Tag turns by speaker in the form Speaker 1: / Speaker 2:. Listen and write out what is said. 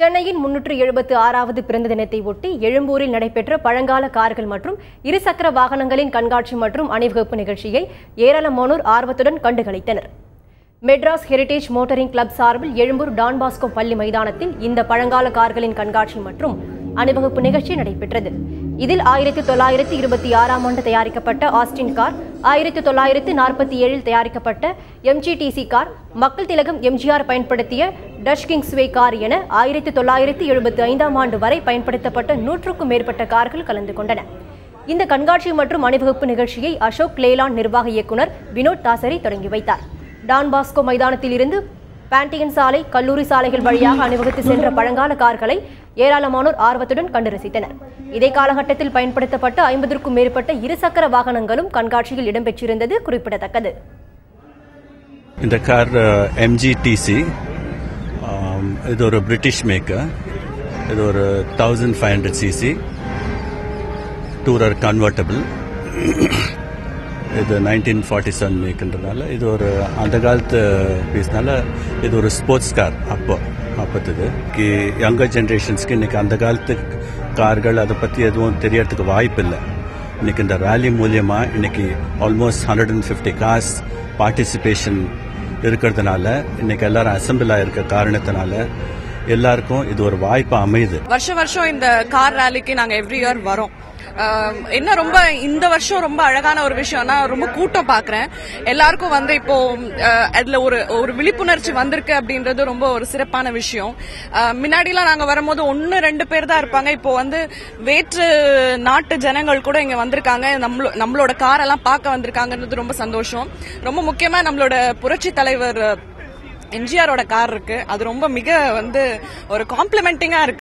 Speaker 1: சென்னையின் 376வது பிறந்த தினத்தை ஒட்டி எழும்பூரில் நடைபெற்ற பழங்கால கார்கள் மற்றும் இருசக்கர வாகனங்களின் கண்காட்சி மற்றும் அணிவகுப்பு நிகழ்ச்சியை ஏராளமானோர் ஆர்வத்துடன் கண்டுகளித்தனர். மெட்ராஸ் ஹெரிடேஜ் மோட்டரிங் கிளப் சார்பில் எழும்பூர் டான் பாஸ்கோ பள்ளி மைதானத்தில் இந்த பழங்கால கார்களின் கண்காட்சி மற்றும் அணிவகுப்பு நிகழ்ச்சி நடைபெற்றது. இதில் 1926ஆம் ஆண்டு தயாரிக்கப்பட்ட ஆஸ்டின் கார், 1947இல் தயாரிக்கப்பட்ட MGTC கார், மக்கள் திலகம் MGR பயன்படுத்திய டச் கிங்ஸ்வே கார் என 1975ஆம் ஆண்டு வரை பயன்படுத்தப்பட்ட 100க்கும் மேற்பட்ட கார்கள் கலந்து கொண்டன. இந்த கண்காட்சி மற்றும் அணிவகுப்பு நிகழ்ச்சியை அசோக் லேலாண்ட் நிர்வாக இயக்குநர் வினோத் தாசரி தொடங்கி வைத்தார். டான் பாஸ்கோ மைதானத்தில் இருந்து பாண்டியன் சாலை, கல்லூரி சாலைகள் வழியாக அணிவகுத்து சென்ற பழங்கால கார்களை ஏராளமானோர் ஆர்வத்துடன் கண்டு ரசித்தனர். இதே காலகட்டத்தில் பயன்படுத்தப்பட்ட 50க்கும் மேற்பட்ட இருசக்கர வாகனங்களும் கண்காட்சியில் இடம்பெற்றிருந்தது குறிப்பிடத்தக்கது.
Speaker 2: இந்த கார் MGTC, இது ஒரு பிரிட்டிஷ் மேக்கர். இது ஒரு 1500cc டூரர் கன்வெர்டபிள். இது 1947 மேக்குன்றதுனால இது ஒரு அந்த காலத்து பீஸ்னால இது ஒரு ஸ்போர்ட்ஸ் கார். அப்போது யங்கர் ஜென்ரேஷன்ஸ்க்கு இன்னைக்கு அந்த காலத்து கார்கள் அதை பற்றி எதுவும் தெரியறதுக்கு வாய்ப்பு இல்லை. இன்னைக்கு இந்த ரேலி மூலியமா இன்னைக்கு ஆல்மோஸ்ட் 150 கார்ஸ் பார்ட்டிசிபேஷன் இருக்கிறதுனால இன்னைக்கு எல்லாரும் அசம்பிள் ஆயிருக்க காரணத்தினால எல்லாருக்கும் இது ஒரு வாய்ப்பு அமையுது.
Speaker 3: வருஷம் இந்த கார் ரேலிக்கு நாங்க எவ்ரி இயர் வரோம். என்ன ரொம்ப இந்த வருஷம் ரொம்ப அழகான ஒரு விஷயம்னா ரொம்ப கூட்டம் பாக்குறேன். எல்லாருக்கும் இப்போ அதுல ஒரு விழிப்புணர்ச்சி வந்திருக்கு அப்படின்றது ரொம்ப ஒரு சிறப்பான விஷயம். முன்னாடிலாம் நாங்க வரும்போது 1-2 பேர் தான் இருப்பாங்க. இப்போ வேற்று நாட்டு ஜனங்கள் கூட இங்க வந்திருக்காங்க. நம்மளோட காரெல்லாம் பார்க்க வந்திருக்காங்கன்றது ரொம்ப சந்தோஷம். ரொம்ப முக்கியமா நம்மளோட புரட்சி தலைவர் MGRோட கார் இருக்கு. அது ரொம்ப மிக ஒரு காம்ப்ளிமெண்டிங்கா இருக்கு.